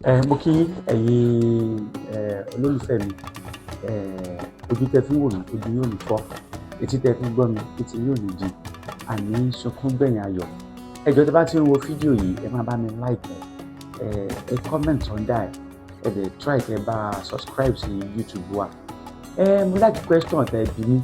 Mo kí ẹ̀yin olólùfẹ́ mi, ojú tẹ fi ń wò mí ojú yóò ní fọ́, etí tẹ fi ń gbọ́ mi etí yóò ní di, àní sunkún gbẹ̀yìn ayọ̀. Ẹ jọ̀ọ́ tí bá ti ń wo fídíò yìí ẹ máa bá mi like ẹ comment under ẹ dẹ̀ try kẹ́ bá subscribe sí YouTube wa. Mo like question tẹ bí mi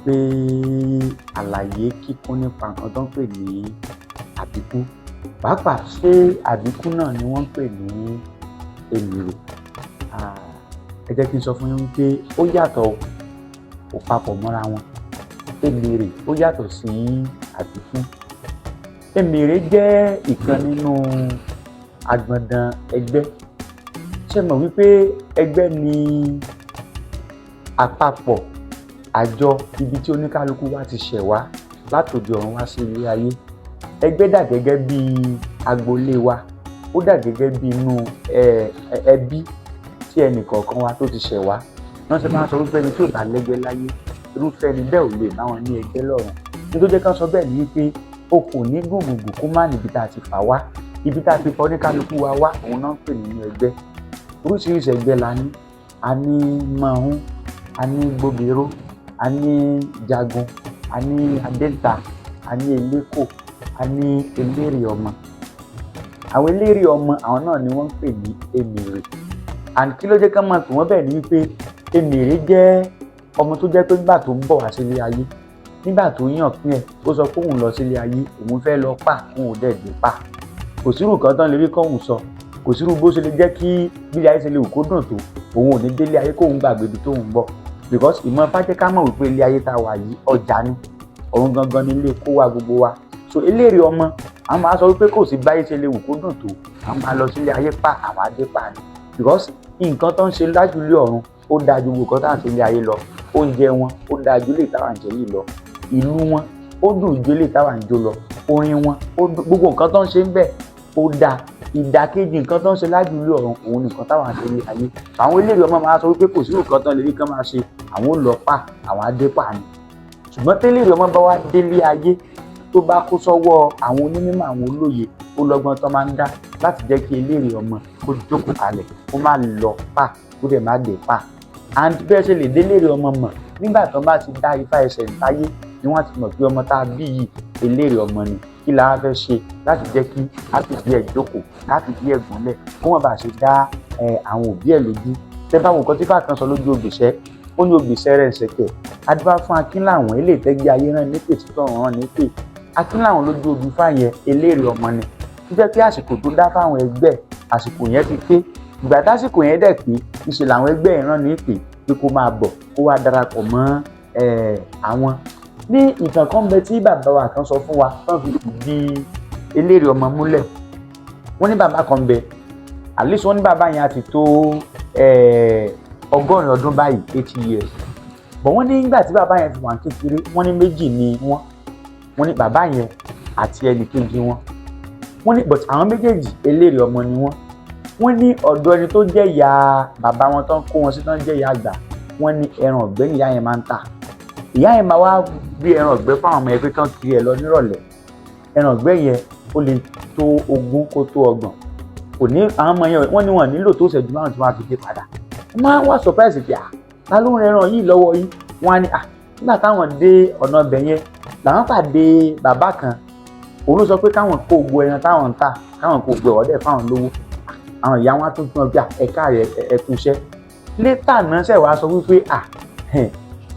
pé àlàyé kíkún nípa nǹkan tó ń pè ní àbíkú. Pàápàá ṣé àbíkú náà ni wọ́n ń pè ní èmèrè? Ẹ jẹ́ kí n sọ fún yín pé ó yàtọ̀, kò papọ̀ mọ́ra wọn. Èmèrè ó yàtọ̀ sí àbíkú. Èmèrè jẹ́ ìkan nínú agbọ̀ndàn ẹgbẹ́. Ṣé mọ̀ wípé ẹgbẹ́ ni àpapọ̀ àjọ ibi tí oníkálukú wa ti ṣẹ̀ wá látòdì ọ̀run wá sí ilé ayé. Ẹgbẹ́ dà gẹ́gẹ́ bí agboolé wa, ó dà gẹ́gẹ́ bí inú ẹbí tí ẹnì kọ̀ọ̀kan wa tó ti ṣẹ̀ wá. Wọ́n ṣe máa ń sọ wípé ẹni tí ò bá lẹ́gbẹ́ láyé irúfẹ́ ẹni bẹ́ẹ̀ ò lè bá wọn ní ẹgbẹ́ lọ́run. Nítorí kan sọ bẹ́ẹ̀ ni wípé o kò ní gbùngbùngbùn kó má níbi tá a ti fà wá, ibi tá a ti fọ oníkálukú wa wá òun náà ń pè nínú ẹgbẹ́. Oríṣiríṣi ẹgbẹ́ la ní, a ní mọ̀hún, a ní gbòbìrò, a ní jagun, a ní adẹ́ta, a ní elékò, a ní eléré ọmọ. Àwọn eléré ọmọ àwọn náà ni wọ́n ń pè ní èmèrè. And kí ló jẹ́ ká máa pè wọ́n bẹ́ẹ̀ ni wípé èmèrè jẹ́ ọmọ tó jẹ́ pé nígbà tó ń bọ̀ wá sílé ayé, nígbà tó yàn pín ẹ̀ ó sọ pé òun lọ sílé ayé, òun fẹ́ lọ pa òun ò dẹ̀ dé pa. Kò sírù kan tán lè rí kóhùn sọ, kò sírù bó ṣe lè jẹ́ kí bí ayé ṣe lè wù kó dùn tó, òun ò ní délé ayé kóhùn gbàgbé ibi tóhùn ń bọ̀. Because ìmọ̀ Ifá jẹ́ ká mọ̀ wípé ilé ayé tá a wà yìí ọjà ni, ọ̀run gangan ni ilé kó wa gbogbo wa. So eléré ọmọ àwọn máa sọ wípé kò sí báyé ṣe lè wù kó dùn tó, àwọn máa lọ sílé ayé pa àwọn adé pa ni. Because nǹkan tó ń ṣe lájú ilé ọ̀run ó dájú gbogbo nǹkan tá à ń ṣe ilé ayé lọ. Oúnjẹ wọn ó dájú ilé táwa ń jẹ yìí lọ, ìlú wọn ó dùn ju ilé táwa ń jó lọ, orin wọn ó dùn, gbogbo nǹkan tó ń ṣe ń bẹ̀ ó dáa. Ìdàkejì nǹkan tó ń ṣe lájú ilé ọ̀run òun nìkan táwa ń ṣe ilé ayé. Àwọn eléré ọmọ máa sọ wípé kò sí nǹkan tán lè rí kán máa ṣe, àwọn ò lọ pa àwọn adé pa ni. Ṣùgbọ́n téléré ọmọ bá wá délé ayé tó bá kó sọ́wọ́ àwọn onímọ̀ àwọn olóye, ó lọ́gbọ́n tó máa ń dá láti jẹ́ kí eléré ọmọ kó jókòó kalẹ̀ kó má lọ pa kó dẹ̀ má dé pa. And bẹ́ẹ̀ ṣe lè déléré ọmọ mọ̀ nígbà tó bá ti dá ifá ẹsẹ̀ ìtayé ni wọ́n ti mọ̀ pé ọmọ tá a bí yìí eléré ọmọ ni. Kí la wá fẹ́ ṣe láti jẹ́ kí á fi bí ẹ̀ jókòó, á fi bí ẹ̀ gúnlẹ̀ kó wọ́n bá ṣe dá àwọn òbí ẹ̀ lójú. Tẹ́ bá wo nǹkan tí Ifá kan sọ lójú ògbìṣẹ́, ó ní ògbìṣẹ́ rẹ̀ ṣẹ̀kẹ̀. Adífá fún Akínláwọn eléyìí tẹ́gbẹ́ ayé rán nípè títọ́ rán nípè. Akínláwọn lójú ojú Ifá yẹn eléré ọmọ ni. Ó jẹ́ pé àsìkò tó dá fáwọn ẹgbẹ́ àsìkò yẹn ti pé. Ìgbà tásìkò yẹn dẹ̀ pé ìṣe làwọn ẹgbẹ́ yẹn rán nípè pé kó máa bọ̀ kó wá darapọ̀ mọ́ àwọn. Ní ìtàn kan bẹ tí bàbá wa kan sọ fún wa tán fi di eléré ọmọ múlẹ̀. Wọ́n ní bàbá kan bẹ, at least wọ́n ní bàbá yẹn á ti tó 100 ọdún báyìí, 80 years. But wọ́n ní nígbà tí bàbá yẹn fi wà kékeré, wọ́n ní méjì ni wọ́n ní bàbá yẹn àti ẹnì kejì wọn. Wọ́n ní but àwọn méjèèjì eléré ọmọ ni wọ́n. Wọ́n ní ọ̀dọ̀ ẹni tó jẹ́ ìyá bàbá wọn tán kó wọn sí tán jẹ́ ìyá àgbà, wọ́n ní ẹran ọ̀gbẹ́ ni ìyá yẹn máa ń tà. Ìyá yẹn máa wá gbé ẹran ọ̀gbẹ́ fáwọn ọmọ ẹgbẹ́ kan kiri ẹ̀ lọ nírọ̀lẹ́. Ẹran ọ̀gbẹ́ yẹn ó lè tó 20 kó tó 30. Kò ní àwọn ọmọ yẹn wọ́n ní wọn nílò tó ṣẹ́jú márùn-ún tí wọ́n á fi dé padà. Wọ́n máa ń wá surprise pé ta ló ń rẹran yìí lọ́wọ́ yìí. Wọ́n á ní nígbà táwọn dé ọ̀nà ọbẹ̀ yẹn làwọn pàdé bàbá kan. Òun ló sọ pé káwọn kó gbogbo ẹran táwọn ń tà káwọn kó gbogbo ọ̀dẹ̀ fáwọn lówó. Àwọn ìyá wọn á tún fún ọ bí ẹ̀ka rẹ̀ ẹ̀kú iṣẹ́. Létà náà ṣẹ̀ wá sọ wípé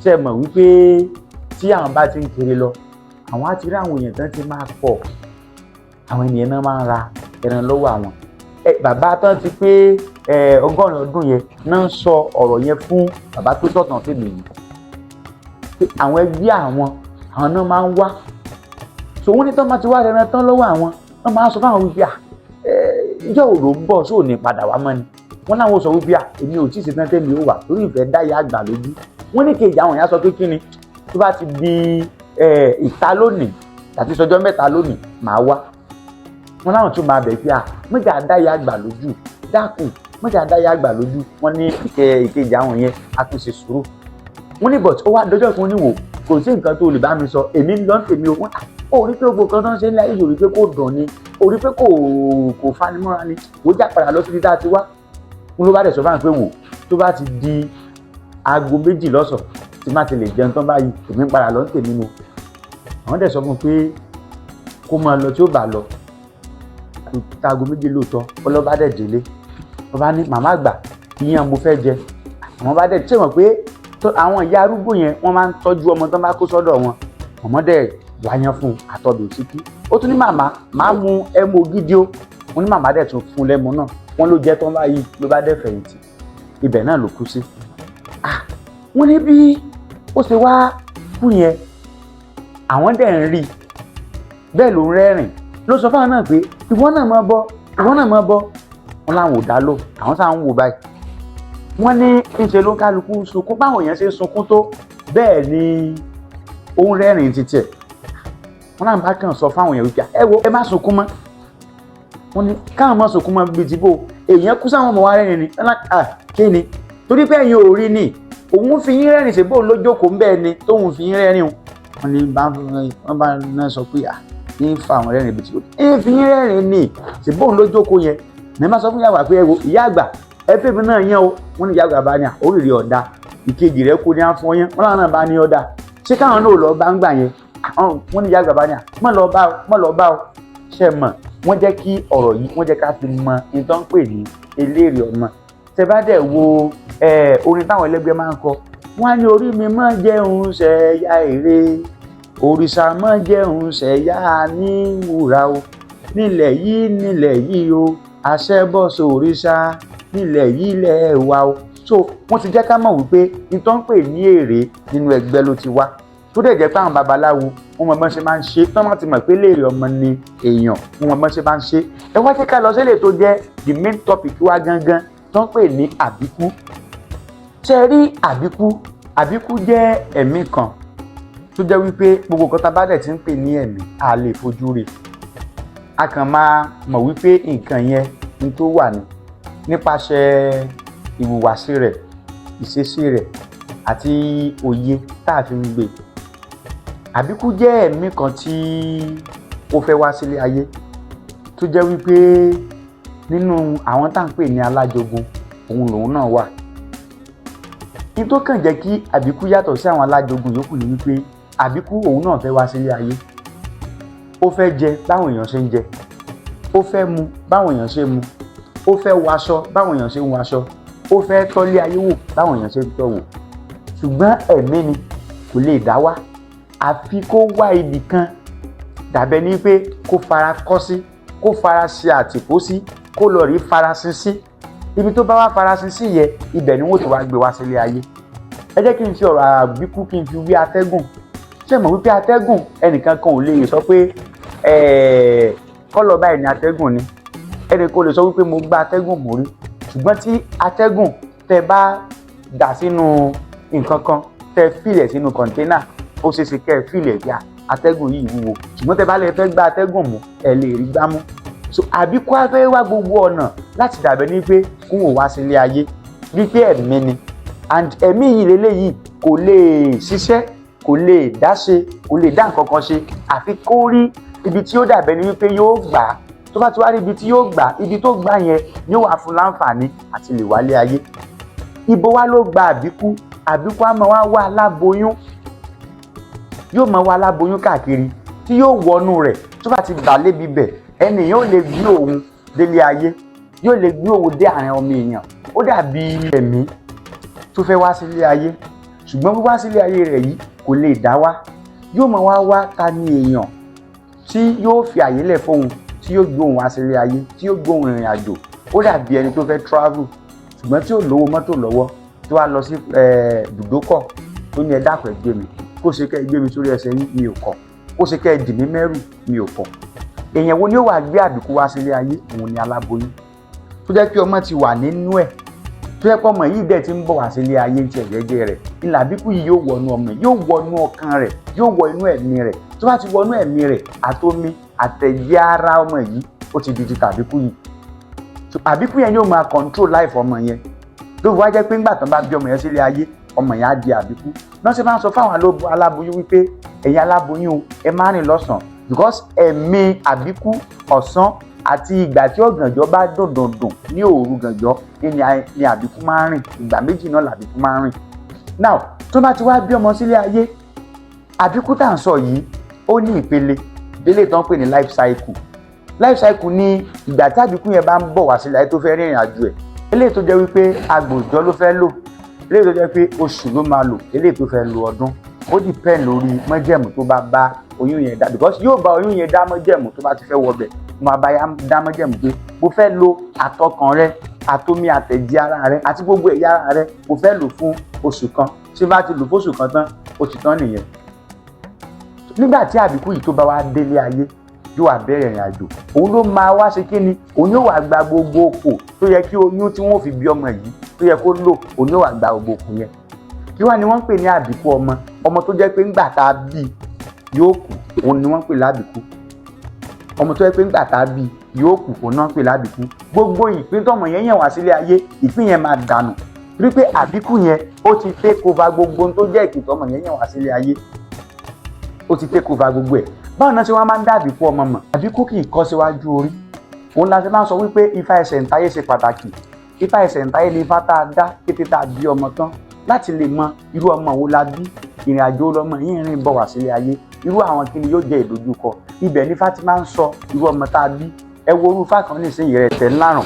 ṣe mọ̀ wípé tí àwọn bá ti ń kiri lọ àwọn á ti rí àwọn èèyàn tán ti máa pọ̀, àwọn ènìyàn náà máa ń ra ẹran lọ́wọ́ àwọn. Bàbá tán ti pé 100 ọdún yẹn náà ń sọ ọ̀rọ̀ yẹn fún bàbá tó sọ̀tàn fèmí yìí pé àwọn ẹgbẹ́ àwọn náà máa ń wá. So wọ́n ní tán bá ti wá ẹran tán lọ́wọ́ àwọn wọ́n máa sọ fáwọn wípé ìjọ òòrò ń bọ̀ sóò ní padà wá mọ́ ni. Wọ́n láwọn sọ wípé èmi ò tí ì ṣe tán tẹ́mi ó wà torí ìfẹ́ dá ìyá àgbà lójú. Wọ́n ní kejì àwọn ìyá sọ pé kí ni tó bá ti di ìta lónìí àti sọjọ́ mẹ́ta lónìí màá wá. Wọ́n láwọn tún máa bẹ̀ pé mọ́jà dá ìyá àgbà lójú dákun, mọ́jà dá ìyá àgbà lójú. Wọ́n ní ìkejì àwọn yẹn á tún ṣe sùúrù. Wọ́n ní but ó wá dọjọ́ fún níwò kò sí nǹkan tó lè bá mi sọ, èmi ń lọ tèmi o. ó rí pé gbogbo kan tó ń ṣe ní ayé yóò rí pé kò dùn ni ó rí pé kò fanimọ́ra ni wò ó já padà lọ síbi tá a ti wá ń ló bá dẹ̀ sọ fáwọn pé wò tó bá ti di aago 2 lọ́sàn tí má ti lè jẹun tán báyìí èmi ń padà lọ ń tèmi nu àwọn dẹ̀ sọ fún un pé kó máa lọ tí ó bá lọ aago 2 lóòótọ́ ọlọ́ba dẹ̀ délé ọba ní màmá àgbà ìyẹn mo fẹ́ jẹ àwọn bá dẹ̀ tí wọ́n pé àwọn ìyá arúgbó yẹn wọ́n máa ń tọ́jú ọmọ tán bá kó sọ́dọ̀ wọn ọmọdé wáyán fún àtọ̀bẹ̀ òsíkí ó tún ní màmá máa mu ẹmu ògidì ó wọn ní màmá dẹ̀ tún fún lẹ́mu náà wọ́n ló jẹ́ tán báyìí ló bá dẹ̀ fẹ̀yìntì ibẹ̀ náà ló kú sí. wọ́n ní bí ó ṣe wá kú yẹn àwọn dẹ̀ ń rí bẹ́ẹ̀ ló ń rẹ́rìn ló sọ fáwọn náà pé ìwọ náà máa bọ́ wọn láwọn ò dá lò àwọn sáà ń wò báyìí wọ́n ní ìṣe ló ń kálukú sunkún báwọn èèyàn ṣe sunkún tó bẹ́ẹ̀ ni ó ń rẹ́rìn títí ẹ̀ wọ́n náà bá kàn sọ fáwọn èèyàn wípé ẹ wo ẹ má sunkún mọ́ wọ́n ní káwọn má sunkún mọ́ bíi tìbò èèyàn kú sáwọn ọmọ wa rẹ́rìn ni kí ni torí pé ẹ̀yin ò rí ni òun fi yín rẹ́rìn ṣèbó lójókòó ń bẹ́ẹ̀ ni tóun fi yín rẹ́rìn wọ́n ní wọ́n bá náà sọ pé ní fa àwọn rẹ́rìn bíi tìbò ẹ fi yín rẹ́rìn ni ṣèbó lójókòó yẹn ní má sọ fún yàwá pé ẹ wo ìyá àgbà ẹ fẹ́ mi náà yẹn o wọ́n ní ìyá àgbà bá ní oríire ọ̀dà ìkejì rẹ̀ kú ní àfọyín wọ́n láwọn náà bá ní ọ̀dà ṣé káwọn náà lọ bá ń gbà yẹn wọ́n ní ìyá àgbà bá ní mọ́ lọ bá o ṣe mọ̀ wọ́n jẹ́ kí ọ̀rọ̀ yìí wọ́n jẹ́ ká fi mọ ìtàn pè ní eléèrè ọmọ tẹ bá dẹ̀ wo orin táwọn ẹlẹ́gbẹ́ máa ń kọ wọ́n á ní orí mi mọ́ jẹun ṣẹ̀yà èrè òrìṣà mọ́ jẹun ṣẹ̀yà ní wúrà o nílẹ̀ yìí o àṣẹ bọ́ sóríṣà nílẹ̀ yìí lẹ̀ wá o so wọ́n ti jẹ́ ká mọ̀ wípé ìtàn pè ní èrè nínú ẹgbẹ́ ló ti wá tó dẹ̀ jẹ́ pé àwọn babaláwo wọ́n mọ̀ bọ́n ṣe máa ń ṣe tán láti mọ̀ pé léèrè ọmọ ni èèyàn wọ́n mọ̀ bọ́n ṣe máa ń ṣe ẹ wá jẹ́ ká lọ sílẹ̀ tó jẹ́ the main topic wa gangan tó ń pè ní àbíkú ṣe rí àbíkú jẹ́ ẹ̀mí kan tó jẹ́ wípé gbogbo nǹkan tá a bá dẹ̀ ti ń pè ní ẹ̀mí a lè fojú rí a kàn máa mọ̀ wípé nǹkan yẹn ní tó wà ní nípasẹ̀ ìhùwàsí rẹ̀ ìṣesí rẹ̀ àti òye tá a fi ń gbé àbíkú jẹ́ ẹ̀mí kan tí ó fẹ́ wá sílé ayé tó jẹ́ wípé nínú àwọn tá à ń pè ní alájogun òun lòun náà wà ní tó kàn jẹ́ kí àbíkú yàtọ̀ sí àwọn alájogun yòókù ní wípé àbíkú òun náà fẹ́ wá sílé ayé ó fẹ́ jẹ báwọn èèyàn ṣe ń jẹ ó fẹ́ mu báwọn èèyàn ṣe ń mu ó fẹ́ wọṣọ báwọn èèyàn ṣe ń wọṣọ ó fẹ́ tọ́lé ayé wò báwọn èèyàn ṣe ń tọ́ wò ṣùgbọ́n ẹ̀mí ni kò lè dá wá àfi kó wá ibì kan dàbẹ́ ní pé kó fara kọ́ sí kó fara ṣe àtìpó sí kó lọ rí farasin sí ibi tó bá wá farasin sí yẹ ibẹ̀ ni wọ́n ti wá gbé wá sílé ayé ẹ jẹ́ kí n fi ọ̀rọ̀ àbíkú kí n fi wí atẹ́gùn ṣé mọ̀ wípé atẹ́gùn ẹnìkan kan ò lè sọ pé kọ́lọ̀ báyìí ni atẹ́gùn ni ẹnì kan ò lè sọ wípé mo gbá atẹ́gùn mú rí ṣùgbọ́n tí atẹ́gùn tẹ bá dà sínú nǹkan kan tẹ fìlẹ̀ sínú kọ̀ńténà ó ṣeé ṣe kẹ́ ẹ fìlẹ̀ bí atẹ́gùn yìí wúwo ṣùgbọ́n tẹ bá lè fẹ́ gbá atẹ́gùn mú ẹ lè rí gbámú so àbíkú á fẹ́ wá gbogbo ọ̀nà láti dàbẹ́ ní pé kó wò wá sílé ayé bí pé ẹ̀mí ni and ẹ̀mí yìí lélẹ́yìí kò lè ṣiṣẹ́ kò lè dá ṣe kò lè dá nǹkan kan ṣe àfi kó rí ibi tí ó dàbẹ́ ní wípé yóò gbà á tó bá ti wá rí ibi tí yóò gbà ibi tó gbà yẹn yóò wá fún láǹfààní àti lè wálé ayé ibo wá ló gba àbíkú á máa wá aláboyún yóò máa wá aláboyún káàkiri tí yóò wọnú rẹ̀ tó bá ti bà lébi bẹ̀ ẹni yóò lè gbé òun délé ayé yóò lè gbé òun dé àárín ọmọ èèyàn ó dàbí ẹ̀mí tó fẹ́ wá sílé ayé ṣùgbọ́n wíwá sílé ayé rẹ̀ yìí kò lè dá wá yóò máa wá ta ni èèyàn tí yóò fi àyè lẹ̀ fóun tí yóò gbé òun wá sílé ayé tí yóò gbé òun rìnrìn àjò ó dàbí ẹni tó fẹ́ travel ṣùgbọ́n tí ò lówó mọ́tò lọ́wọ́ tó wá lọ sí ibùdókọ̀ tó ní ẹ dákun ẹ gbé mi kó ṣe kẹ́ ẹ gbé mi sórí ẹsẹ̀ yín mi ò kọ̀ kó ṣe kẹ́ ẹ dì mí mẹ́rù mi ò kọ̀ èèyàn wo ni ó wà gbé àbíkú wá sílé ayé òun ni aláboyún tó jẹ́ pé ọmọ ti wà nínú ẹ̀ tó jẹ́ pé ọmọ yìí dẹ̀ ti ń bọ̀ wá sílé ayé ń tiẹ̀ jẹ́jẹ́ rẹ̀ ìlà àbíkú yìí yóò wọnú ọmọ yóò wọnú ọkàn rẹ̀ yóò wọ inú ẹ̀mí rẹ̀ tó bá ti wọnú ẹ̀mí rẹ̀ àtomi àtẹ̀jẹ́ ara ọmọ yìí ó ti di ti tàbíkú yìí àbíkú yẹn yóò máa control life ọmọ yẹn tó fi wá jẹ́ pé ńgbà tán bá bí ọmọ yẹn sílé ayé ọmọ yẹn á di àbíkú náà ṣe máa ń sọ fáwọn aláboyún wípé ẹ̀yin aláboyún ẹ má rìn lọ́sàn because ẹ̀mí àbíkú ọ̀sán àti ìgbà tí ọ̀gànjọ́ bá dùndùndùn ní òru gànjọ́ ni àbíkú máa ń rìn, ìgbà méjì náà làbíkú máa ń rìn. Now tó bá ti wá bí ọmọ sílé ayé, àbíkú tá à ń sọ yìí ó ní ìpele tó ń pè ní life cycle. Life cycle ní ìgbà tí àbíkú yẹn bá ń bọ̀ wá sílé ayé tó fẹ́ rìnrìn àjò ẹ̀, eléyìí tó jẹ́ wípé agbòòjọ́ ló fẹ́ lò, eléyìí tó jẹ́ pé oṣù ló máa lò, eléyìí tó fẹ́ lo ọdún. Ó depend lórí májẹ̀mú tó bá bá oyún yẹn dá, because yóò bá oyún yẹn dá májẹ̀mú tó bá ti fẹ́ wọbẹ̀, mo máa bá dá májẹ̀mú pé mo fẹ́ lo àtọkàn rẹ, àtomi àtẹ̀jẹ̀ ara rẹ àti gbogbo ẹ̀yà ara rẹ, mo fẹ́ lò fún oṣù kan. Tí bá ti lò fún oṣù kan tán, ó ti tán nìyẹn. Nígbà tí àbíkú yìí tó bá wá délé ayé, yóò wá bẹ̀rẹ̀ ìrìn àjò. Òun ló máa wá ṣe kí ni, òun yóò wá gba gbogbo òkò tó yẹ kí oyún tí wọ́n fi bí ọmọ yìí tó yẹ kó lò, òun yóò wá gba gbogbo òkò yẹn. Kí wá ni wọ́n ń pè ní àbíkú ọmọ tó jẹ́ pé ńgbà tá a bí yóò kú, òun ni wọ́n ń pè lábíkú. Ọmọ tó jẹ́ pé ńgbà tá a bí yóò kú, òun náà ń pè lábíkú. Gbogbo ìpín tọ́mọ yẹn yàn wá sílé ayé, ìpín yẹn máa dànù, rí pé àbíkú yẹn ó ti take over gbogbo ohun tó jẹ́ ìpín tọ́mọ yẹn yàn wá sílé ayé, ó ti take over gbogbo ẹ̀. Báwo náà ṣe wọ́n máa ń dá àbíkú ọmọ mọ̀? Àbíkú kì í kọ́ síwájú orí. Òun la ṣe máa ń sọ wípé ifá ẹsẹ̀ ǹtáyé ṣe pàtàkì. Ifá ẹsẹ̀ ǹtáyé ni ifá tá a dá kété tá a bí ọmọ tán, láti lè mọ irú ọmọ wo la bí, ìrìn àjò lọmọ yìí rìn bọ̀ wá sílé ayé, irú àwọn kíni yóò jẹ́ ìdojúkọ. Ibẹ̀ ni ifá ti máa ń sọ irú ọmọ tá a bí. Ẹ wo irú ifá kan nísìnyí rẹ̀ tẹ̀ ńlárùn.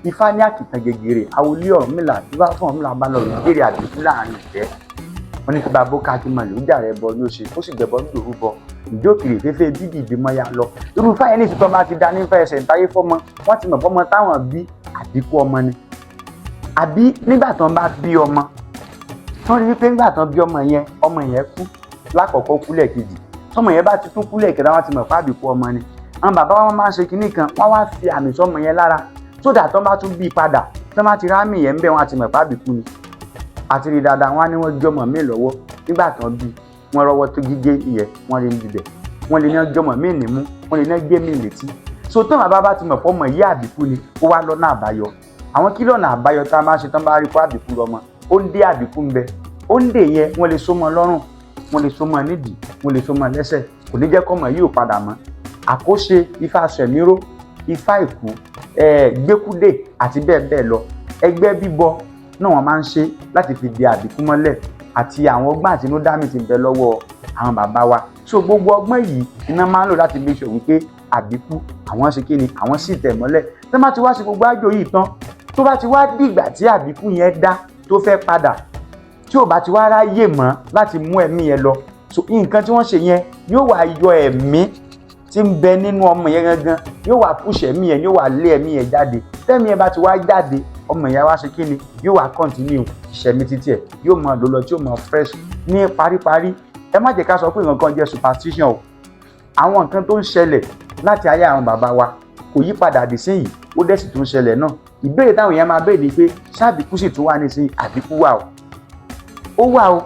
Ifá ní àkìtàn gègèrè, àwòlé Ọ̀rúnmìlà, ifá fún Ọ̀rúnmìlà bá lọ gèrè àbíkú láàrin ìfẹ́. Wọ́n ní kí bàbá káàkiri mọ̀lẹ́ ó jà rẹ̀ bọ yóò ṣe, ó sì gbẹ̀bọ́ ní òru bọ. Ìjó kiri fẹ́fẹ́ bíbí ìbímọ ya lọ. Irú ifá yẹn ní ìfitọ́ bá ti dá ní ifá ẹsẹ̀ ǹtáyé fọ́mọ, wọ́n ti mọ̀ fọ́mọ táwọn bí àbíkú ọmọ ni. Àbí nígbà tán bá bí ọmọ, wọ́n rí wípé nígbà tán bí ọmọ yẹn kú lákọ̀ọ́kọ́, kú lẹ́ẹ̀kejì. Tọ́mọ yẹn bá ti tún kú lẹ́ẹ̀kẹta, wọ́n ti mọ̀ pé àbíkú ọmọ ni. Àwọn bàbá wọn máa ń ṣe kinní kan, wọ́n wá fi àmì sọ́mọ yẹn lára, sódà tán bá tún bí padà, tán bá ti rámì yẹn ń bẹ̀, wọ́n á ti mọ̀ pé àbíkú ni. Àti rí dáadáa, wọ́n á ní wọ́n jọmọ mí lọ́wọ́ nígbà tán bí, wọ́n rọwọ́ tó gígé ìyẹn, wọ́n rí níbẹ̀, wọ́n lè ní jọmọ mí nímú, wọ́n lè ní gé mí létí. So tán bàbá bá ti mọ̀ fọ́mọ yìí àbíkú ni, ó wá lọ́nà àbáyọ. Àwọn kí lọ́nà àbáyọ tá a máa ṣe tán bá rí kó àbíkú lọ́mọ, ó ń dé àbíkú ń bẹ. Ó ń dè yẹn, wọ́n lè so mọ́ lọ́rùn, wọ́n lè so mọ́ nídìí, wọ́n lè so mọ́ lẹ́sẹ̀, kò ní jẹ́ kọ́mọ yìí ò padà mọ́. Àkóṣe ifá sẹ̀míró, ifá ìkú, gbẹ́kúdè àti bẹ́ẹ̀ bẹ́ẹ̀ lọ. Ẹgbẹ́ bíbọ náà wọ́n máa ń ṣe láti fi di àbíkú mọ́lẹ̀, àti àwọn ọgbọ́n àtinúdá mi ti bẹ lọ́wọ́ àwọn bàbá wa. So gbogbo ọgbọ́n yìí iná máa ń lò láti make sure wípé àbíkú àwọn ṣe kí ni, àwọn sì tẹ̀ mọ́lẹ̀. Tó bá ti wá ṣe gbogbo àjò yìí tán, tó bá ti wá dìgbà tí àbíkú yẹn dá tó fẹ́ padà, tí ò bá ti wá ráyè mọ́ láti mú ẹ̀mí yẹn lọ, so nǹkan tí wọ́n ṣe yẹn yóò wá yọ ẹ̀mí tí ń bẹ nínú ọmọ yẹn gangan, yóò wá push ẹ̀mí yẹn, yóò wá lé ẹ̀mí yẹn jáde. Tẹ́mi yẹn bá ti wá jáde, ọmọ yẹn wá ṣe kí ni, yóò wá continue ìṣẹ̀mí títí ẹ̀, yóò mọ lò lọ tí yóò mọ fresh. Ní paríparí, ẹ má jẹ́ ká sọ pé nǹkan jẹ́ superstition o. Àwọn nǹkan tó ń ṣẹlẹ̀ láti ayé àwọn bàbá wa kò yí padà dì síyìí, ó dẹ̀ sì tún ṣẹlẹ̀ náà. Ìbéèrè táwọn èèyàn máa béèrè ni pé ṣáàbíkú sì tún wà nísìnyí, àbíkú wà o. Ó wà o.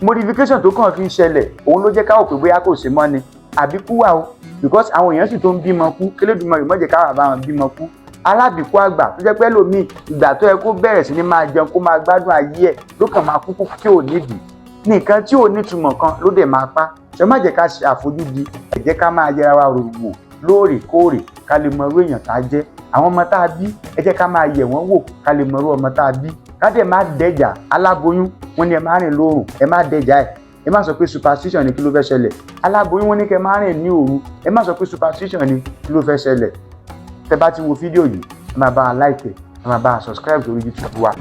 Modification tó kàn fi ń ṣẹlẹ̀, òun ló jẹ́ ká wò pé bóyá kò ṣe mọ́ ni. Àbíkú wà o, because àwọn èèyàn sì tó ń bímọ kú, kélédùmarè má jẹ́ ká bá wọn bímọ kú. Alábìkú àgbà tó jẹ́ pé lómi ìgbà tó yẹ kó bẹ̀rẹ̀ sí ní máa jẹun, kó máa gbádùn ayé ẹ̀, ló kàn máa kú tí ò nídìí. Nìkan tí ò nítumọ̀ kan ló dẹ̀ máa pa. Ṣé má jẹ́ ká ṣe àfojúdi, ẹ jẹ́ ká máa yẹra wa wò lóòrèkóòrè ká lè mọ irú èèyàn tá a jẹ́. Àwọn ọmọ tá a bí, ẹ jẹ́ ká máa yẹ̀ wọ́n wò ká lè mọ irú ọmọ tá a bí. Ká dẹ̀ má dẹ̀jà aláboyún, wọ́n ní ẹ má rìn lóòrùn, ẹ má dẹ̀jà ẹ̀. Ẹ má sọ pé superstition ni kí ló fẹ́ ṣẹlẹ̀. Aláboyún wọ́n ní kẹ́ má rìn ní òru, ẹ má sọ pé superstition ni kí ló fẹ́ ṣẹlẹ̀. Tẹ́ bá ti wo fídíò yìí, ẹ máa bá a like, ẹ máa bá a subscribe lórí YouTube wa.